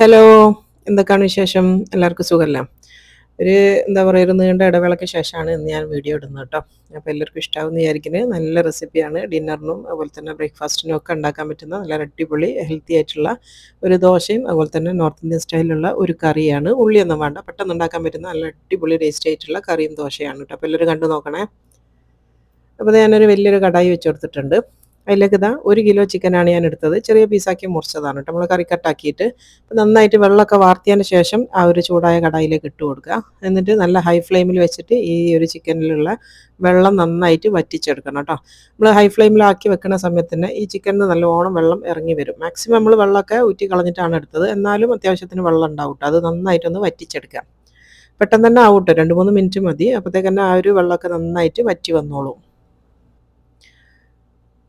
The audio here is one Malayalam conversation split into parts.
ഹലോ. എന്തൊക്കെയാണ് വിശേഷം? എല്ലാവർക്കും സുഖല്ലേ? ഒരു എന്താ പറയുക, ഒരു നീണ്ട ഇടവേളയ്ക്ക് ശേഷമാണ് ഇന്ന് ഞാൻ വീഡിയോ ഇടുന്നത് കേട്ടോ. അപ്പോൾ എല്ലാവർക്കും ഇഷ്ടാവുമെന്ന് വിചാരിക്കുന്നത്. നല്ല റെസിപ്പിയാണ്. ഡിന്നറിനും അതുപോലെ തന്നെ ബ്രേക്ക്ഫാസ്റ്റിനും ഒക്കെ ഉണ്ടാക്കാൻ പറ്റുന്ന നല്ല അടിപൊളി ഹെൽത്തി ആയിട്ടുള്ള ഒരു ദോശയും അതുപോലെ തന്നെ നോർത്ത് ഇന്ത്യൻ സ്റ്റൈലിലുള്ള ഒരു കറിയാണ്. ഉള്ളിയൊന്നും വേണ്ട, പെട്ടെന്ന് ഉണ്ടാക്കാൻ പറ്റുന്ന നല്ല അടിപൊളി ടേസ്റ്റി ആയിട്ടുള്ള കറിയും ദോശയാണ് കേട്ടോ. അപ്പോൾ എല്ലാവരും കണ്ടു നോക്കണേ. അപ്പോൾ ഞാനൊരു വലിയൊരു കടായി വെച്ച് കൊടുത്തിട്ടുണ്ട്. അതിലേക്ക് ഇതാ 1 കിലോ ചിക്കനാണ് ഞാൻ എടുത്തത്. ചെറിയ പീസാക്കി മുറിച്ചതാണ് കേട്ടോ. നമ്മൾ കറി കട്ടാക്കിയിട്ട് നന്നായിട്ട് വെള്ളമൊക്കെ വാർത്തിയതിന് ശേഷം ആ ഒരു ചൂടായ കടായിലേക്ക് ഇട്ട് കൊടുക്കുക. എന്നിട്ട് നല്ല ഹൈ ഫ്ലെയിമിൽ വെച്ചിട്ട് ഈ ഒരു ചിക്കനിലുള്ള വെള്ളം നന്നായിട്ട് വറ്റിച്ചെടുക്കണം കേട്ടോ. നമ്മൾ ഹൈ ഫ്ലെയിമിലാക്കി വെക്കുന്ന സമയത്ത് തന്നെ ഈ ചിക്കനിൽ നിന്ന് നല്ലോണം വെള്ളം ഇറങ്ങി വരും. മാക്സിമം നമ്മൾ വെള്ളമൊക്കെ ഊറ്റി കളഞ്ഞിട്ടാണ് എടുത്തത്. എന്നാലും അത്യാവശ്യത്തിന് വെള്ളം ഉണ്ടാവും കേട്ടോ. അത് നന്നായിട്ടൊന്ന് വറ്റിച്ചെടുക്കുക. പെട്ടെന്ന് തന്നെ ആവട്ടെ, 2-3 മിനിറ്റ് മതി. അപ്പോഴത്തേക്ക് തന്നെ ആ ഒരു വെള്ളമൊക്കെ നന്നായിട്ട് വറ്റി വന്നോളും.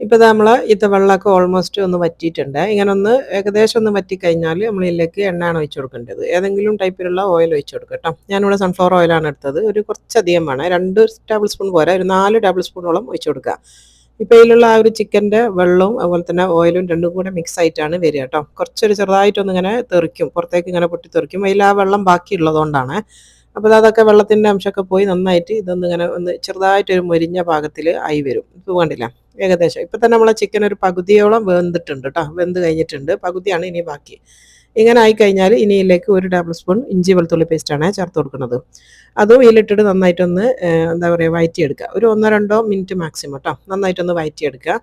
ഇപ്പോൾ നമ്മൾ വെള്ളമൊക്കെ ഓൾമോസ്റ്റ് ഒന്ന് വറ്റിയിട്ടുണ്ട്. ഇങ്ങനെ ഒന്ന് ഏകദേശം ഒന്ന് വറ്റിക്കഴിഞ്ഞാൽ നമ്മൾ ഇതിലേക്ക് എണ്ണയാണ് ഒഴിച്ച് കൊടുക്കേണ്ടത്. ഏതെങ്കിലും ടൈപ്പിലുള്ള ഓയിൽ ഒഴിച്ച് കൊടുക്കുക കേട്ടോ. ഞാനിവിടെ സൺഫ്ലവർ ഓയിലാണ് എടുത്തത്. ഒരു കുറച്ചധികം വേണം, 2 ടേബിൾ സ്പൂൺ പോരാ, ഒരു 4 ടേബിൾ സ്പൂണോളം ഒഴിച്ച് കൊടുക്കുക. ഇപ്പോൾ ഇതിലുള്ള ആ ഒരു ചിക്കൻ്റെ വെള്ളവും അതുപോലെ തന്നെ ഓയിലും രണ്ടും കൂടെ മിക്സ് ആയിട്ടാണ് വരിക കേട്ടോ. കുറച്ചൊരു ചെറുതായിട്ടൊന്ന് ഇങ്ങനെ തെറിക്കും, പുറത്തേക്ക് ഇങ്ങനെ പൊട്ടി തെറിക്കും. അതിൽ ആ വെള്ളം ബാക്കിയുള്ളതുകൊണ്ടാണ്. അപ്പോൾ അതൊക്കെ വെള്ളത്തിൻ്റെ അംശമൊക്കെ പോയി നന്നായിട്ട് ഇതൊന്ന് ഇങ്ങനെ ഒന്ന് ചെറുതായിട്ടൊരു മൊരിഞ്ഞ പാകത്തിൽ ആയി വരും. ഇപ്പോൾ വേണ്ടില്ല, ഏകദേശം ഇപ്പം തന്നെ നമ്മളെ ചിക്കൻ ഒരു പകുതിയോളം വെന്തിട്ടുണ്ട് കേട്ടോ. വെന്ത് കഴിഞ്ഞിട്ടുണ്ട്, പകുതിയാണ് ഇനി ബാക്കി. ഇങ്ങനെ ആയിക്കഴിഞ്ഞാൽ ഇനി ഇതിലേക്ക് 1 ടേബിൾ സ്പൂൺ ഇഞ്ചി വെളുത്തുള്ളി പേസ്റ്റാണ് ചേർത്ത് കൊടുക്കുന്നത്. അതും ഇതിലിട്ടിട്ട് നന്നായിട്ടൊന്ന് എന്താ പറയുക, വഴറ്റിയെടുക്കുക. ഒരു 1-2 മിനിറ്റ് മാക്സിമം കേട്ടോ. നന്നായിട്ടൊന്ന് വഴറ്റിയെടുക്കുക.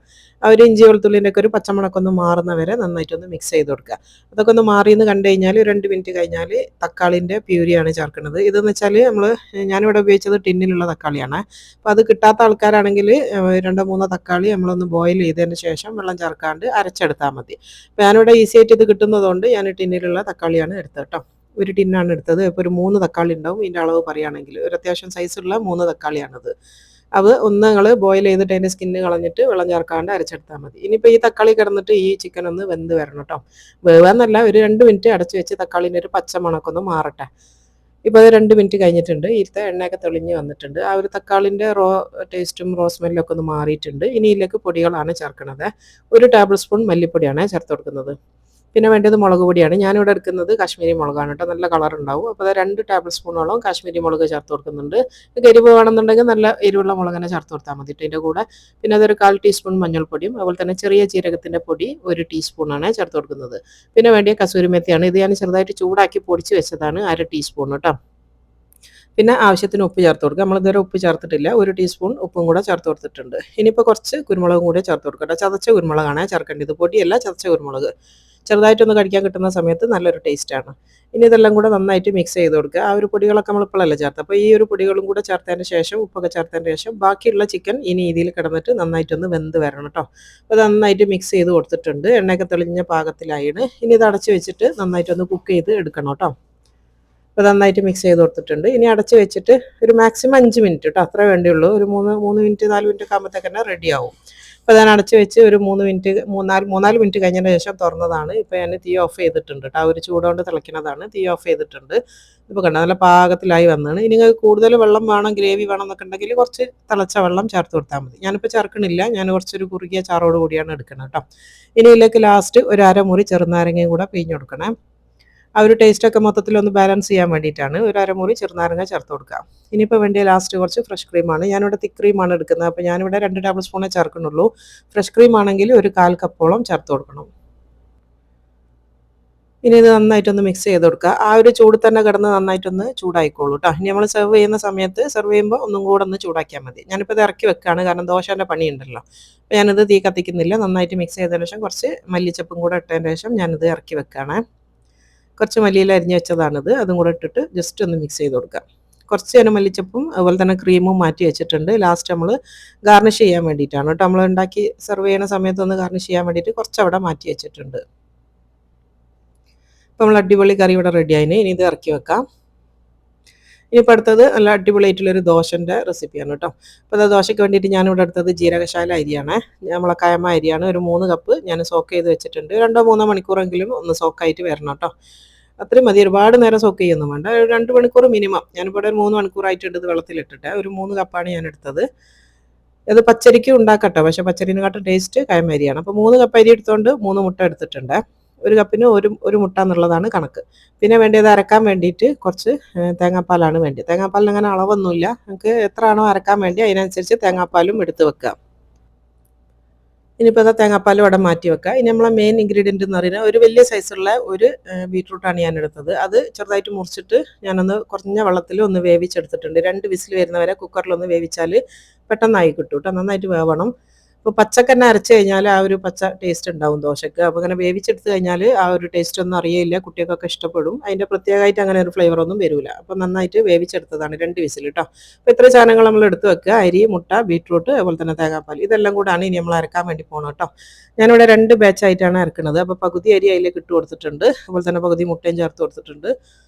ആ ഒരു ഇഞ്ചി വെളുത്തുള്ളിൻ്റെ ഒക്കെ ഒരു പച്ചമണമൊക്കെ ഒന്ന് മാറുന്ന വരെ നന്നായിട്ടൊന്ന് മിക്സ് ചെയ്ത് കൊടുക്കുക. അതൊക്കെ ഒന്ന് മാറിയെന്ന് കണ്ടു കഴിഞ്ഞാൽ 2 മിനിറ്റ് കഴിഞ്ഞാൽ തക്കാളിൻ്റെ പ്യൂരിയാണ് ചേർക്കുന്നത്. ഇതെന്ന് വെച്ചാൽ ഞാനിവിടെ ഉപയോഗിച്ചത് ടിന്നിലുള്ള തക്കാളിയാണ്. അപ്പോൾ അത് കിട്ടാത്ത ആൾക്കാരാണെങ്കിൽ 2-3 തക്കാളി നമ്മളൊന്ന് ബോയിൽ ചെയ്തതിന് ശേഷം വെള്ളം ചേർക്കാണ്ട് അരച്ചെടുത്താൽ മതി. അപ്പോൾ ഞാനിവിടെ ഈസി ആയിട്ട് ഇത് കിട്ടുന്നതുകൊണ്ട് ഞാൻ ടിന്നിലുള്ള തക്കാളിയാണ് എടുത്തത് കേട്ടോ. ഒരു ടിന്നാണ് എടുത്തത്. ഇപ്പോൾ ഒരു 3 തക്കാളി ഉണ്ടാവും ഇതിൻ്റെ അളവ് പറയുകയാണെങ്കിൽ. ഒരു അത്യാവശ്യം സൈസുള്ള 3 തക്കാളിയാണത്. അത് ഒന്ന് നിങ്ങൾ ബോയിൽ ചെയ്തിട്ട് അതിൻ്റെ സ്കിന്ന് കളഞ്ഞിട്ട് വെള്ളം ചേർക്കാണ്ട് അരച്ചെടുത്താൽ മതി. ഇനിയിപ്പോൾ ഈ തക്കാളി കിടന്നിട്ട് ഈ ചിക്കൻ ഒന്ന് വെന്ത് വരണം കേട്ടോ. വേവാന്നല്ല, ഒരു 2 മിനിറ്റ് അടച്ച് വെച്ച് തക്കാളിൻ്റെ ഒരു പച്ച മണമൊക്കെ ഒന്ന് മാറട്ടെ. ഇപ്പോൾ അത് 2 മിനിറ്റ് കഴിഞ്ഞിട്ടുണ്ട്. ഇതിലത്തെ എണ്ണയൊക്കെ തെളിഞ്ഞ് വന്നിട്ടുണ്ട്. ആ ഒരു തക്കാളിൻ്റെ ടേസ്റ്റും സ്മെല്ലൊക്കെ ഒന്ന് മാറിയിട്ടുണ്ട്. ഇനി ഇതിലേക്ക് പൊടികളാണ് ചേർക്കുന്നത്. 1 ടേബിൾ സ്പൂൺ മല്ലിപ്പൊടിയാണ് ചേർത്ത് കൊടുക്കുന്നത്. പിന്നെ വേണ്ടത് മുളക് പൊടിയാണ്. ഞാനിവിടെ എടുക്കുന്നത് കാശ്മീരി മുളകാണ് കേട്ടോ. നല്ല കളർ ഉണ്ടാവും. അപ്പോൾ അത് 2 ടേബിൾ സ്പൂണോളം കാശ്മീരി മുളക് ചേർത്ത് കൊടുക്കുന്നുണ്ട്. എരിവ് വേണമെന്നുണ്ടെങ്കിൽ നല്ല എരിവുള്ള മുളകനെ ചേർത്ത് കൊടുത്താൽ മതി ഇതിൻ്റെ കൂടെ. പിന്നെ അതൊരു 1/4 ടീസ്പൂൺ മഞ്ഞൾപ്പൊടിയും അതുപോലെ തന്നെ ചെറിയ ജീരകത്തിൻ്റെ പൊടി 1 ടീസ്പൂണാണ് ചേർത്ത് കൊടുക്കുന്നത്. പിന്നെ വേണ്ടിയ കസൂരി മെത്തിയാണ്. ഇത് ഞാൻ ചെറുതായിട്ട് ചൂടാക്കി പൊടിച്ച് വെച്ചതാണ്, 1/2 ടീസ്പൂൺ കേട്ടോ. പിന്നെ ആവശ്യത്തിന് ഉപ്പ് ചേർത്ത് കൊടുക്കുക. നമ്മളിതുവരെ ഉപ്പ് ചേർത്തിട്ടില്ല. 1 ടീസ്പൂൺ ഉപ്പും കൂടെ ചേർത്ത് കൊടുത്തിട്ടുണ്ട്. ഇനിയിപ്പോൾ കുറച്ച് കുരുമുളകും കൂടെ ചേർത്ത് കൊടുക്കട്ടെ. ചതച്ച കുരുമുളകാണ് ചേർക്കേണ്ടത്, പൊടിയല്ല, ചതച്ച കുരുമുളക്. ചെറുതായിട്ടൊന്ന് കടിക്കാൻ കിട്ടുന്ന സമയത്ത് നല്ലൊരു ടേസ്റ്റാണ്. ഇനി ഇതെല്ലാം കൂടെ നന്നായിട്ട് മിക്സ് ചെയ്ത് കൊടുക്കുക. ആ ഒരു പൊടികളൊക്കെ നമ്മൾ ഇപ്പോഴല്ലേ ചേർത്ത്. അപ്പോൾ ഈ ഒരു പൊടികളും കൂടെ ചേർത്തതിന് ശേഷം ഉപ്പൊക്കെ ചേർത്തതിന് ശേഷം ബാക്കിയുള്ള ചിക്കൻ ഇനി ഇതിൽ കിടന്നിട്ട് നന്നായിട്ടൊന്ന് വെന്ത് വരണം കേട്ടോ. അപ്പോൾ നന്നായിട്ട് മിക്സ് ചെയ്ത് കൊടുത്തിട്ടുണ്ട്. എണ്ണയൊക്കെ തെളിഞ്ഞ പാകത്തിലായിണ്. ഇനി ഇത് അടച്ച് വെച്ചിട്ട് നന്നായിട്ടൊന്ന് കുക്ക് ചെയ്ത് എടുക്കണം കേട്ടോ. അപ്പോൾ നന്നായിട്ട് മിക്സ് ചെയ്ത് കൊടുത്തിട്ടുണ്ട്. ഇനി അടച്ച് വെച്ചിട്ട് ഒരു മാക്സിമം 5 മിനിറ്റ് കേട്ടോ, അത്രേ വേണ്ടിയുള്ളൂ. ഒരു 3 മിനിറ്റ് 4 മിനിറ്റ് ഒക്കെ ആകുമ്പോഴത്തേക്ക് തന്നെ റെഡിയാവും. അപ്പോൾ ഞാൻ അടച്ച് വെച്ച് ഒരു 3 മിനിറ്റ് 3-4 മിനിറ്റ് കഴിഞ്ഞതിന് ശേഷം തുറന്നതാണ്. ഇപ്പോൾ ഞാൻ തീ ഓഫ് ചെയ്തിട്ടുണ്ട് കേട്ടോ. ആ ഒരു ചൂടുകൊണ്ട് തിളയ്ക്കുന്നതാണ്. തീ ഓഫ് ചെയ്തിട്ടുണ്ട്. ഇപ്പോൾ കണ്ടോ, നല്ല പാകത്തിലായി വന്നതാണ്. ഇനി നിങ്ങൾക്ക് കൂടുതൽ വെള്ളം വേണം, ഗ്രേവി വേണം എന്നൊക്കെ ഉണ്ടെങ്കിൽ കുറച്ച് തിളച്ച വെള്ളം ചേർത്ത് കൊടുത്താൽ മതി. ഞാനിപ്പോൾ ചേർക്കണില്ല, ഞാൻ കുറച്ചൊരു കുറുകിയ ചാറോട് കൂടിയാണ് എടുക്കുന്നത് കേട്ടോ. ഇനി ഇതിലേക്ക് ലാസ്റ്റ് ഒരു അരമുറി ചെറുനാരങ്ങയും കൂടെ പിഴിഞ്ഞ് കൊടുക്കണേ. ആ ഒരു ടേസ്റ്റൊക്കെ മൊത്തത്തിലൊന്ന് ബാലൻസ് ചെയ്യാൻ വേണ്ടിയിട്ടാണ് ഒരു അരമുറി ചെറുനാരങ്ങ ചേർത്ത് കൊടുക്കുക. ഇനിയിപ്പോൾ വേണ്ടിയ ലാസ്റ്റ് കുറച്ച് ഫ്രഷ് ക്രീമാണ്. ഞാനിവിടെ തിക്ക് ക്രീമാണ് എടുക്കുന്നത്. അപ്പോൾ ഞാനിവിടെ 2 ടേബിൾ സ്പൂണേ ചേർക്കുന്നുള്ളൂ. ഫ്രഷ് ക്രീം ആണെങ്കിൽ ഒരു 1/4 കപ്പോളം ചേർത്ത് കൊടുക്കണം. ഇനി ഇത് നന്നായിട്ടൊന്ന് മിക്സ് ചെയ്ത് കൊടുക്കുക. ആ ഒരു ചൂട് തന്നെ കിടന്ന് നന്നായിട്ടൊന്ന് ചൂടായിക്കോളൂ കേട്ടോ. ഇനി നമ്മൾ സെർവ് ചെയ്യുന്ന സമയത്ത് സെർവ് ചെയ്യുമ്പോൾ ഒന്നും കൂടെ ഒന്ന് ചൂടാക്കിയാൽ മതി. ഞാനിപ്പോൾ ഇത് ഇറക്കി വെക്കുകയാണ്, കാരണം ദോശേൻ്റെ പണിയുണ്ടല്ലോ. അപ്പോൾ ഞാനിത് തീ കത്തിക്കുന്നില്ല. നന്നായിട്ട് മിക്സ് ചെയ്തതിന് ശേഷം കുറച്ച് മല്ലിച്ചപ്പും കൂടെ ഇട്ടതിന് ശേഷം ഞാനിത് ഇറക്കി വെക്കുകയാണ്. കുറച്ച് മല്ലിയില അരിഞ്ഞ് വെച്ചതാണിത്. അതും കൂടെ ഇട്ടിട്ട് ജസ്റ്റ് ഒന്ന് മിക്സ് ചെയ്ത് കൊടുക്കുക. കുറച്ച് നേരം മല്ലിച്ചപ്പും അതുപോലെ തന്നെ ക്രീമും മാറ്റി വെച്ചിട്ടുണ്ട്. ലാസ്റ്റ് നമ്മൾ ഗാർണിഷ് ചെയ്യാൻ വേണ്ടിയിട്ടാണ് കേട്ടോ. നമ്മൾ ഉണ്ടാക്കി സെർവ് ചെയ്യുന്ന സമയത്ത് ഒന്ന് ഗാർണിഷ് ചെയ്യാൻ വേണ്ടിയിട്ട് കുറച്ച് അവിടെ മാറ്റി വെച്ചിട്ടുണ്ട്. അപ്പോൾ നമ്മൾ അടിപൊളി കറി ഇവിടെ റെഡി ആയിന്. ഇനി ഇത് ഇറക്കി വെക്കാം. ഇനിയിപ്പോൾ അടുത്തത് നല്ല അടിപൊളിയായിട്ടുള്ളൊരു ദോശൻ്റെ റെസിപ്പിയാണ് കേട്ടോ. അപ്പോൾ അത് ദോശയ്ക്ക് വേണ്ടിയിട്ട് ഞാനിവിടെ എടുത്തത് ജീരകശാല അരിയാണ്. നമ്മളെ കയമ അരിയാണ്. ഒരു 3 കപ്പ് ഞാൻ സോക്ക് ചെയ്ത് വെച്ചിട്ടുണ്ട്. 2-3 മണിക്കൂറെങ്കിലും ഒന്ന് സോക്കായിട്ട് വരണം കേട്ടോ. അത്രയും മതി, ഒരുപാട് നേരം സോക്ക് ചെയ്യൊന്നും വേണ്ട. 2 മണിക്കൂർ മിനിമം. ഞാനിപ്പോൾ ഒരു 3 മണിക്കൂറായിട്ടുണ്ട് ഇത് വെള്ളത്തിലിട്ടിട്ട്. ഒരു 3 കപ്പാണ് ഞാൻ എടുത്തത്. അത് പച്ചരിക്കും ഉണ്ടാക്കട്ടോ, പക്ഷേ പച്ചരിനെക്കാട്ടും ടേസ്റ്റ് കയമരിയാണ്. അപ്പോൾ 3 കപ്പ് അരി എടുത്തുകൊണ്ട് 3 മുട്ട എടുത്തിട്ടുണ്ട്. ഒരു കപ്പിന് ഒരു മുട്ട എന്നുള്ളതാണ് കണക്ക്. പിന്നെ വേണ്ടത് അരക്കാൻ വേണ്ടിയിട്ട് കുറച്ച് തേങ്ങാപ്പാലാണ് വേണ്ടത്. തേങ്ങാപ്പാലിന് അങ്ങനെ അളവൊന്നുമില്ല, നമുക്ക് എത്രയാണോ അരക്കാൻ വേണ്ടി അതിനനുസരിച്ച് തേങ്ങാപ്പാലും എടുത്ത് വെക്കുക. ഇനിയിപ്പോൾ തേങ്ങാപ്പാലും അവിടെ മാറ്റി വെക്കുക. ഇനി നമ്മളെ മെയിൻ ഇൻഗ്രീഡിയൻറ്റ് എന്ന് പറയുന്നത് ഒരു വലിയ സൈസുള്ള ഒരു ബീട്രൂട്ടാണ് ഞാൻ എടുത്തത്. അത് ചെറുതായിട്ട് മുറിച്ചിട്ട് ഞാനൊന്ന് കുറഞ്ഞ വെള്ളത്തിൽ ഒന്ന് വേവിച്ചെടുത്തിട്ടുണ്ട്. 2 വിസിൽ വരുന്നവരെ കുക്കറിലൊന്ന് വേവിച്ചാൽ പെട്ടെന്നായി കിട്ടും കേട്ടോ. നന്നായിട്ട് വേവണം. ഇപ്പോൾ പച്ചക്കന്നെ അരച്ച് കഴിഞ്ഞാൽ ആ ഒരു പച്ച ടേസ്റ്റ് ഉണ്ടാവും ദോശയ്ക്ക്. അപ്പോൾ അങ്ങനെ വേവിച്ചെടുത്ത് കഴിഞ്ഞാൽ ആ ഒരു ടേസ്റ്റ് ഒന്നും അറിയില്ല, കുട്ടികൾക്കൊക്കെ ഇഷ്ടപ്പെടും. അതിൻ്റെ പ്രത്യേകമായിട്ട് അങ്ങനെ ഒരു ഫ്ലേവറൊന്നും വരില്ല. അപ്പോൾ നന്നായിട്ട് വേവിച്ചെടുത്തതാണ് 2 വിസിൽ കേട്ടോ. അപ്പോൾ ഇത്ര സാധനങ്ങൾ നമ്മൾ എടുത്ത് വെക്കുക: അരി, മുട്ട, ബീട്രൂട്ട്, അതുപോലെ തന്നെ തേങ്ങാപ്പാൽ. ഇതെല്ലാം കൂടാണ് ഇനി നമ്മൾ അരക്കാൻ വേണ്ടി പോകണം കേട്ടോ. ഞാനിവിടെ 2 ബാച്ചായിട്ടാണ് അരക്കുന്നത്. അപ്പോൾ പകുതി അരി അതിലേക്ക് ഇട്ട് കൊടുത്തിട്ടുണ്ട്, അതുപോലെ തന്നെ പകുതി മുട്ടയും ചേർത്ത് കൊടുത്തിട്ടുണ്ട്.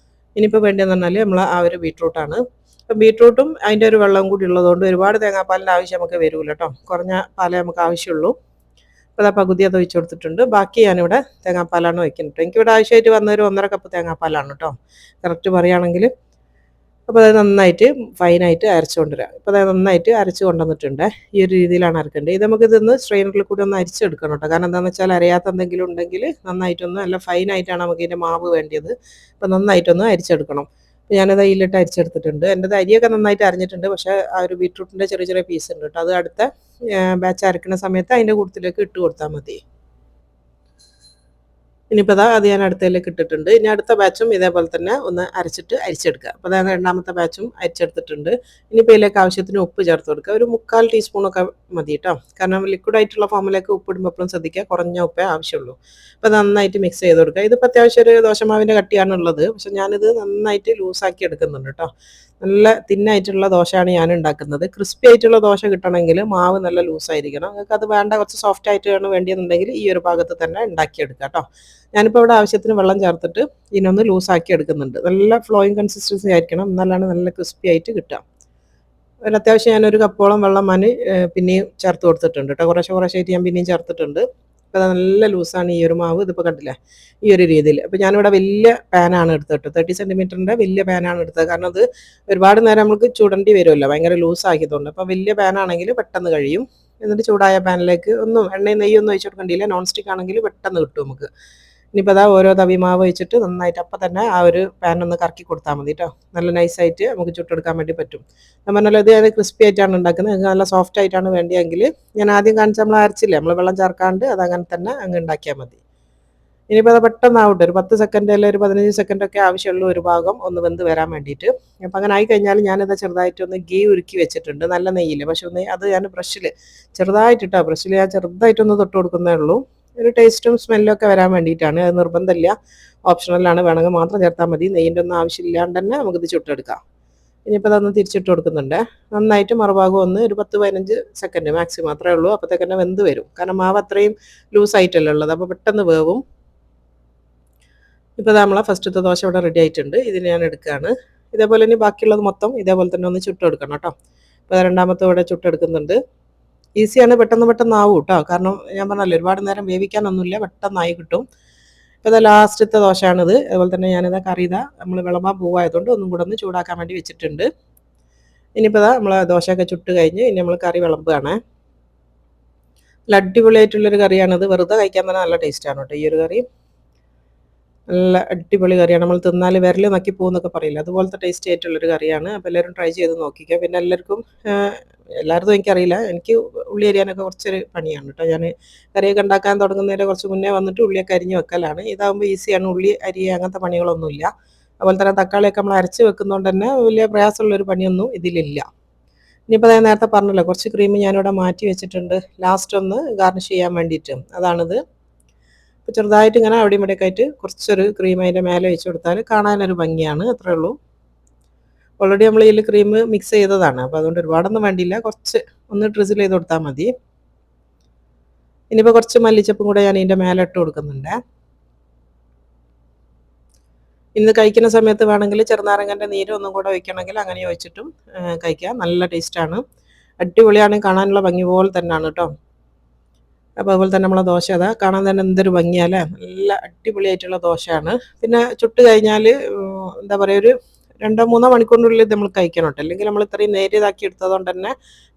ഇനിയിപ്പോൾ വേണ്ടതെന്ന് പറഞ്ഞാൽ നമ്മൾ ആ ഒരു ബീട്രൂട്ടാണ്. അപ്പം ബീട്രൂട്ടും അതിൻ്റെ ഒരു വെള്ളവും കൂടി ഉള്ളതുകൊണ്ട് ഒരുപാട് തേങ്ങാപ്പാലിൻ്റെ ആവശ്യം നമുക്ക് വരില്ല കേട്ടോ. കുറഞ്ഞ പാലേ നമുക്ക് ആവശ്യമുള്ളൂ. അപ്പോൾ അതാ പകുതി അത് ഒഴിച്ച് കൊടുത്തിട്ടുണ്ട്. ബാക്കി ഞാനിവിടെ തേങ്ങാപ്പാലാണ് വയ്ക്കുന്നത്. എനിക്കിവിടെ ആവശ്യമായിട്ട് വന്നൊരു 1.5 കപ്പ് തേങ്ങാപ്പാലാണ് കേട്ടോ, കറക്റ്റ് പറയുകയാണെങ്കിൽ. അപ്പോൾ അത് നന്നായിട്ട് ഫൈനായിട്ട് അരച്ചു കൊണ്ടുവരാം. അപ്പോൾ അത് നന്നായിട്ട് അരച്ച് കൊണ്ടുവന്നിട്ടുണ്ട്. ഈ ഒരു രീതിയിലാണ് അരക്കേണ്ടത്. ഇത് നമുക്ക് ഇതൊന്ന് സ്ട്രെയിനറിൽ കൂടി ഒന്ന് അരിച്ചെടുക്കണം കേട്ടോ. കാരണം എന്താണെന്ന് വെച്ചാൽ അരയാത്ത എന്തെങ്കിലും ഉണ്ടെങ്കിൽ നന്നായിട്ടൊന്ന് നല്ല ഫൈനായിട്ടാണ് നമുക്ക് ഇതിൻ്റെ മാവ് വേണ്ടത്. അപ്പോൾ നന്നായിട്ടൊന്ന് അരിച്ചെടുക്കണം. ഞാനത് അതിലിട്ട് അരിച്ചെടുത്തിട്ടുണ്ട്. എൻ്റെ അരിയൊക്കെ നന്നായിട്ട് അരിഞ്ഞിട്ടുണ്ട്, പക്ഷേ ആ ഒരു ബീട്രൂട്ടിൻ്റെ ചെറിയ ചെറിയ പീസ് ഉണ്ട് കേട്ടോ. അത് അടുത്ത ബാച്ച് അരക്കുന്ന സമയത്ത് അതിൻ്റെ കൂട്ടത്തിലേക്ക് ഇട്ട് കൊടുത്താൽ മതി. ഇനിയിപ്പോൾ അത് ഞാൻ അടുത്തതിലേക്ക് ഇട്ടിട്ടുണ്ട്. ഇനി അടുത്ത ബാച്ചും ഇതേപോലെ തന്നെ ഒന്ന് അരിച്ചെടുക്കുക. അപ്പോൾ അതാണ് രണ്ടാമത്തെ ബാച്ചും അരിച്ചെടുത്തിട്ടുണ്ട്. ഇനിയിപ്പോൾ ഇതിലേക്ക് ആവശ്യത്തിന് ഉപ്പ് ചേർത്ത് കൊടുക്കുക. ഒരു 3/4 ടീസ്പൂണൊക്കെ മതി കേട്ടോ. കാരണം ലിക്വിഡായിട്ടുള്ള ഫോമിലേക്ക് ഉപ്പ് ഇടുമ്പോൾ എപ്പോഴും ശ്രദ്ധിക്കുക, കുറഞ്ഞ ഉപ്പേ ആവശ്യമുള്ളൂ. അപ്പോൾ നന്നായിട്ട് മിക്സ് ചെയ്ത് കൊടുക്കുക. ഇതിപ്പോൾ അത്യാവശ്യം ഒരു ദോശമാവിൻ്റെ കട്ടിയാണുള്ളത്, പക്ഷെ ഞാനിത് നന്നായിട്ട് ലൂസാക്കി എടുക്കുന്നുണ്ട് കേട്ടോ. നല്ല തിന്നായിട്ടുള്ള ദോശയാണ് ഞാൻ ഉണ്ടാക്കുന്നത്. ക്രിസ്പി ആയിട്ടുള്ള ദോശ കിട്ടണമെങ്കിൽ മാവ് നല്ല ലൂസായിരിക്കണം. നിങ്ങൾക്ക് അത് വേണ്ട, കുറച്ച് സോഫ്റ്റ് ആയിട്ടാണ് വേണ്ടിയെന്നുണ്ടെങ്കിൽ ഈ ഒരു ഭാഗത്ത് തന്നെ ഉണ്ടാക്കിയെടുക്കുക കേട്ടോ. ഞാനിപ്പോൾ ഇവിടെ ആവശ്യത്തിന് വെള്ളം ചേർത്തിട്ട് ഇതിനൊന്ന് ലൂസാക്കി എടുക്കുന്നുണ്ട്. നല്ല ഫ്ലോയിങ് കൺസിസ്റ്റൻസി ആയിരിക്കണം, എന്നാലാണ് നല്ല ക്രിസ്പി ആയിട്ട് കിട്ടുക. ഒരു അത്യാവശ്യം ഞാനൊരു കപ്പോളം വെള്ളം പിന്നെയും ചേർത്ത് കൊടുത്തിട്ടുണ്ട് കേട്ടോ. കുറേശ്ശായിട്ട് ഞാൻ പിന്നെയും ചേർത്തിട്ടുണ്ട്. അപ്പോൾ അത് നല്ല ലൂസാണ് ഈ ഒരു മാവ്. ഇതിപ്പോൾ കണ്ടില്ലേ, ഈ ഒരു രീതിയിൽ. അപ്പോൾ ഞാനിവിടെ വലിയ പാനാണ് എടുത്തിട്ട് 30 സെൻറ്റിമീറ്ററിൻ്റെ വലിയ പാനാണ് എടുത്തത്. കാരണം അത് ഒരുപാട് നേരം നമുക്ക് ചുടേണ്ടി വരുമല്ലോ, ഭയങ്കര ലൂസാക്കിയതുകൊണ്ട്. അപ്പോൾ വലിയ പാനാണെങ്കിൽ പെട്ടെന്ന് കഴിയും. എന്നിട്ട് ചൂടായ പാനിലേക്ക് ഒന്നും എണ്ണയും നെയ്യൊന്നും ഒഴിച്ച് കൊടുക്കേണ്ടിയില്ല. നോൺ സ്റ്റിക്ക് ആണെങ്കിൽ പെട്ടെന്ന് കിട്ടും നമുക്ക്. ഇനിയിപ്പോൾ അതാ ഓരോ തവി മാവ് വെച്ചിട്ട് നന്നായിട്ട് അപ്പം തന്നെ ആ ഒരു പാൻ ഒന്ന് കറക്കി കൊടുത്താൽ മതി കേട്ടോ. നല്ല നൈസായിട്ട് നമുക്ക് ചുട്ടെടുക്കാൻ വേണ്ടി പറ്റും. ഞാൻ പറഞ്ഞാൽ ഇത് ഞാൻ ക്രിസ്പി ആയിട്ടാണ് ഉണ്ടാക്കുന്നത്. നിങ്ങൾക്ക് നല്ല സോഫ്റ്റ് ആയിട്ടാണ് വേണ്ടിയെങ്കിൽ ഞാൻ ആദ്യം കാണിച്ച നമ്മൾ അരച്ചില്ലേ, നമ്മൾ വെള്ളം ചേർക്കാണ്ട് അതങ്ങനെ തന്നെ അങ്ങ് ഉണ്ടാക്കിയാൽ മതി. ഇനിയിപ്പോൾ അത് പെട്ടെന്നാവട്ടെ, ഒരു 10 സെക്കൻഡ് അല്ലെങ്കിൽ ഒരു 15 സെക്കൻഡൊക്കെ ആവശ്യമുള്ളൂ ഒരു ഭാഗം ഒന്ന് വെന്ത് വരാൻ വേണ്ടിയിട്ട്. അപ്പോൾ അങ്ങനെ ആയിക്കഴിഞ്ഞാൽ ഞാനിത് ചെറുതായിട്ടൊന്ന് ഗീ ഉരുക്കി വെച്ചിട്ടുണ്ട്, നല്ല നെയ്യിൽ. പക്ഷെ ഒന്ന് അത് ഞാൻ ബ്രഷിൽ ചെറുതായിട്ടിട്ടോ, ബ്രഷിൽ ഞാൻ ചെറുതായിട്ടൊന്ന് തൊട്ട് കൊടുക്കുന്നേ ഉള്ളൂ. ഒരു ടേസ്റ്റും സ്മെല്ലും ഒക്കെ വരാൻ വേണ്ടിയിട്ടാണ്. അത് നിർബന്ധമില്ല, ഓപ്ഷണലാണ്. വേണമെങ്കിൽ മാത്രം ചേർത്താൽ മതി. നെയ്യിൻ്റെ ഒന്നും ആവശ്യമില്ലാണ്ട് തന്നെ നമുക്കിത് ചുട്ടെടുക്കാം. ഇനിയിപ്പോൾ അതൊന്ന് തിരിച്ചിട്ട് കൊടുക്കുന്നുണ്ട്. നന്നായിട്ട് മറുഭാഗം ഒന്ന് ഒരു 10-15 സെക്കൻഡ് മാക്സിമം അത്രേ ഉള്ളൂ. അപ്പോഴത്തേക്ക് തന്നെ വെന്ത് വരും. കാരണം മാവ് അത്രയും ലൂസായിട്ടല്ലേ ഉള്ളത്, അപ്പോൾ പെട്ടെന്ന് വേവും. ഇപ്പോൾ നമ്മളെ ഫസ്റ്റത്തെ ദോശ ഇവിടെ റെഡി ആയിട്ടുണ്ട്. ഇതിന് ഞാൻ എടുക്കുകയാണ്. ഇതേപോലെ ഇനി ബാക്കിയുള്ളത് മൊത്തം ഇതേപോലെ തന്നെ ഒന്ന് ചുട്ടെടുക്കണം കേട്ടോ. അപ്പോൾ രണ്ടാമത്തെ ഇവിടെ ചുട്ടെടുക്കുന്നുണ്ട്. ഈസിയാണ്, പെട്ടെന്ന് ആവും കേട്ടോ. കാരണം ഞാൻ പറഞ്ഞല്ലോ, ഒരുപാട് നേരം വേവിക്കാനൊന്നുമില്ല, പെട്ടെന്നായി കിട്ടും. ഇപ്പോൾ ഇത് ലാസ്റ്റത്തെ ദോശയാണിത്. അതുപോലെ തന്നെ ഞാനിതാ കറി നമ്മൾ വിളമ്പാൻ പോവായതുകൊണ്ട് ഒന്നും കൂടെ ഒന്ന് ചൂടാക്കാൻ വേണ്ടി വെച്ചിട്ടുണ്ട്. ഇനിയിപ്പോൾ നമ്മൾ ദോശയൊക്കെ ചുട്ട് കഴിഞ്ഞ് ഇനി നമ്മൾ കറി വിളമ്പുകയാണ്. നല്ല അടിപൊളിയായിട്ടുള്ളൊരു കറിയാണിത്. വെറുതെ കഴിക്കാൻ തന്നെ നല്ല ടേസ്റ്റാണ് കേട്ടോ ഈ ഒരു കറി. നല്ല അടിപൊളി കറിയാണ്. നമ്മൾ തിന്നാൽ വിരൽ നക്കി പോകുന്നൊക്കെ പറയില്ല, അതുപോലത്തെ ടേസ്റ്റി ആയിട്ടുള്ളൊരു കറിയാണ്. അപ്പോൾ എല്ലാവരും ട്രൈ ചെയ്ത് നോക്കിക്കുക. പിന്നെ എല്ലാവർക്കും എനിക്കറിയില്ല, എനിക്ക് ഉള്ളി അരിയാനൊക്കെ കുറച്ചൊരു പണിയാണ് കേട്ടോ. ഞാൻ കറിയൊക്കെ ഉണ്ടാക്കാൻ തുടങ്ങുന്നതിന് കുറച്ച് മുന്നേ വന്നിട്ട് ഉള്ളിയൊക്കെ അരിഞ്ഞ് വെക്കലാണ്. ഇതാകുമ്പോൾ ഈസിയാണ്, ഉള്ളി അരിയ അങ്ങനത്തെ പണികളൊന്നുമില്ല. അതുപോലെ തന്നെ തക്കാളിയൊക്കെ നമ്മൾ അരച്ച് വെക്കുന്നതുകൊണ്ട് തന്നെ വലിയ പ്രയാസമുള്ളൊരു പണിയൊന്നും ഇതിലില്ല. ഇനിയിപ്പോൾ ഞാൻ നേരത്തെ പറഞ്ഞല്ലോ, കുറച്ച് ക്രീം ഞാനിവിടെ മാറ്റി വെച്ചിട്ടുണ്ട് ലാസ്റ്റ് ഒന്ന് ഗാർണിഷ് ചെയ്യാൻ വേണ്ടിയിട്ട്. അതാണിത്. അപ്പോൾ ചെറുതായിട്ട് ഇങ്ങനെ അവിടെയും ഇവിടെയൊക്കെ ആയിട്ട് കുറച്ചൊരു ക്രീം അതിൻ്റെ മേലെ വെച്ച് കൊടുത്താൽ കാണാനൊരു ഭംഗിയാണ്, അത്രേ ഉള്ളൂ. ഓൾറെഡി നമ്മൾ ഇതിൽ ക്രീം മിക്സ് ചെയ്തതാണ്, അപ്പോൾ അതുകൊണ്ട് ഒരുപാടൊന്നും വേണ്ടിയില്ല, കുറച്ച് ഒന്ന് ഡ്രിസിൽ ചെയ്ത് കൊടുത്താൽ മതി. ഇനിയിപ്പോൾ കുറച്ച് മല്ലിച്ചപ്പും കൂടെ ഞാൻ ഇതിൻ്റെ മേലെ ഇട്ട് കൊടുക്കുന്നുണ്ട്. ഇന്ന് കഴിക്കുന്ന സമയത്ത് വേണമെങ്കിൽ ചെറുനാരങ്ങൻ്റെ നീര് ഒന്നും കൂടെ ഒഴിക്കണമെങ്കിൽ അങ്ങനെ ഒഴിച്ചിട്ടും കഴിക്കാം. നല്ല ടേസ്റ്റാണ്, അടിപൊളിയാണ്, കാണാനുള്ള ഭംഗി പോലെ തന്നെയാണ് കേട്ടോ. അപ്പോൾ അതുപോലെ തന്നെ നമ്മളെ ദോശ കാണാൻ തന്നെ എന്തൊരു ഭംഗിയല്ലേ, നല്ല അടിപൊളിയായിട്ടുള്ള ദോശയാണ്. പിന്നെ ചുട്ട് കഴിഞ്ഞാൽ എന്താ പറയുക, ഒരു 2-3 മണിക്കൂറിനുള്ളിൽ ഇത് നമ്മൾ കഴിക്കണം കേട്ടോ. അല്ലെങ്കിൽ നമ്മൾ ഇത്രയും നേരിയതാക്കി എടുത്തതുകൊണ്ട് തന്നെ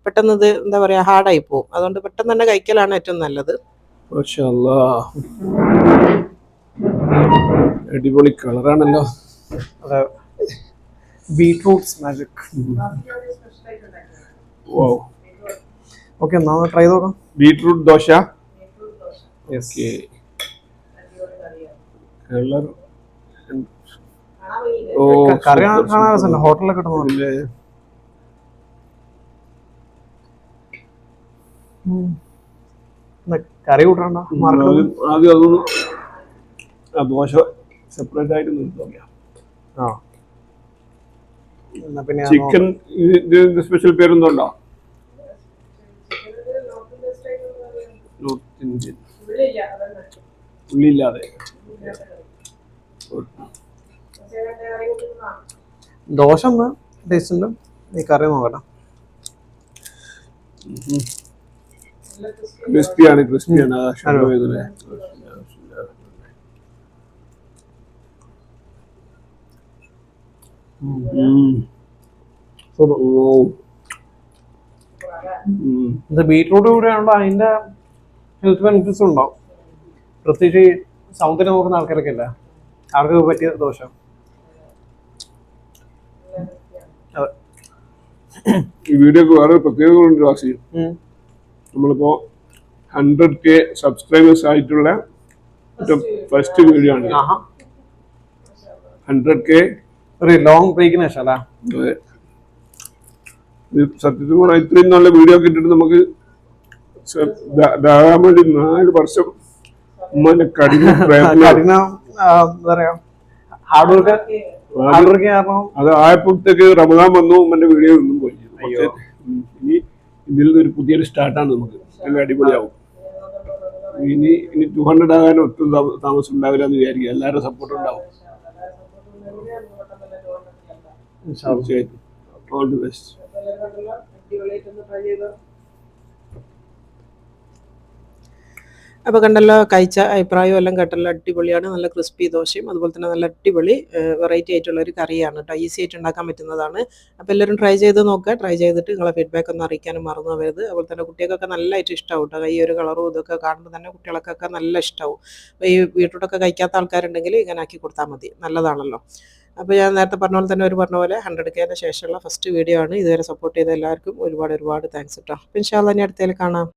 പെട്ടെന്ന് ഇത് എന്താ പറയുക ഹാർഡായി പോകും. അതുകൊണ്ട് പെട്ടെന്ന് തന്നെ കഴിക്കലാണ് ഏറ്റവും നല്ലത്. അടിപൊളി കളറാണല്ലോ. അതെ, ബീട്രൂട്ട്സ് മാജിക്. ഓക്കെ, എന്നാ ട്രൈ ചെയ്ത് നോക്കാം. ബീട്രൂട്ട് ദോശ. യെസ്. കളർ കറി കാണാൻ രസമല്ല, ഹോട്ടലിലൊക്കെ കിട്ടുന്നില്ലേ. കറി കൂട്ടണ്ട, ആദ്യം അതൊന്ന് ദോശ സെപ്പറേറ്റ് ആയിട്ട് നിർത്താം. പിന്നെ ചിക്കൻ സ്പെഷ്യൽ പേരെന്തോണ്ടോ? നോർത്ത് ഇന്ത്യൻ ഉള്ളില്ലാതെ. ദോശ ഒന്ന് ടേസ്റ്റ് ഉണ്ട്, ഈ കറി നോക്കട്ടെ. ക്രിസ്പിയാണ്. ഇത് ബീട്രൂട്ട് കൂടെ ആകുമ്പോൾ അതിന്റെ ഹെൽത്ത് ബെനിഫിറ്റ്സ് ഉണ്ടാവും. പ്രത്യേകിച്ച് സൗന്ദര്യം നോക്കുന്ന ആൾക്കാരൊക്കെ ഇല്ല, അവർക്ക് പറ്റിയ ദോശ. ഈ വീഡിയോക്ക് വേറെ പ്രത്യേകതകളുണ്ട് വാസി. നമ്മളിപ്പോ 100K സബ്സ്ക്രൈബേഴ്സ് ആയിട്ടുള്ള ഫസ്റ്റ് വീഡിയോ ആണ്. 100K ഒരു ലോങ് ബ്രേക്കിന് ശേഷം അല്ലേ? അതെ, സത്യത്തിൽ കൂടെ ഇത്രയും നല്ല വീഡിയോ ഒക്കെ ഇട്ടിട്ട് നമുക്ക് ധാരാളം വേണ്ടി 4 വർഷം ഉമ്മന്റെ കഠിന ഹാർഡ് വർക്ക് കാരണം അത് ആയപ്പോഴത്തേക്ക് റമദാൻ വന്നു, ഉമ്മന്റെ വീഡിയോ ഒന്നും പോയി. ഇനി ഇതിൽ നിന്നൊരു പുതിയൊരു സ്റ്റാർട്ടാണ് നമുക്ക്, നല്ല അടിപൊളിയാവും. ഇനി 200 ആകാൻ ഒട്ടും താമസം ഉണ്ടാവില്ല എന്ന് വിചാരിക്കുക. എല്ലാവരുടെ സപ്പോർട്ട് ഉണ്ടാവും തീർച്ചയായിട്ടും. All the best. അപ്പോൾ കണ്ടല്ലോ, കഴിച്ച അഭിപ്രായം എല്ലാം കേട്ടല്ലോ. അടിപൊളിയാണ്, നല്ല ക്രിസ്പി ദോശയും അതുപോലെ തന്നെ നല്ല അടിപൊളി വെറൈറ്റി ആയിട്ടുള്ള ഒരു കറിയാണ് കേട്ടോ. ഈസി ആയിട്ട് ഉണ്ടാക്കാൻ പറ്റുന്നതാണ്. അപ്പോൾ എല്ലാവരും ട്രൈ ചെയ്ത് നോക്കുക. ട്രൈ ചെയ്തിട്ട് നിങ്ങളെ ഫീഡ്ബാക്ക് ഒന്ന് അറിയിക്കാനും മറന്നു പോകരുത്. അതുപോലെ തന്നെ കുട്ടികൾക്കൊക്കെ നല്ലതായിട്ട് ഇഷ്ടമാവും കേട്ടോ. ഈ ഒരു കളറും ഇതൊക്കെ കാണുമ്പോൾ തന്നെ കുട്ടികൾക്കൊക്കെ നല്ല ഇഷ്ടമാവും. അപ്പോൾ ഈ ബീട്രൂട്ടൊക്കെ കഴിക്കാത്ത ആൾക്കാരുണ്ടെങ്കിൽ ഇങ്ങനെ ആക്കി കൊടുത്താൽ മതി, നല്ലതാണല്ലോ. അപ്പോൾ ഞാൻ നേരത്തെ പറഞ്ഞ പോലെ തന്നെ പറഞ്ഞ പോലെ 100Kന് ശേഷമുള്ള ഫസ്റ്റ് വീഡിയോ ആണ്. ഇതുവരെ സപ്പോർട്ട് ചെയ്ത എല്ലാവർക്കും ഒരുപാട് താങ്ക്സ് കേട്ടോ. അപ്പോൾ ഇൻഷാ അല്ലാഹ് ഇനി അടുത്തതിൽ കാണാം.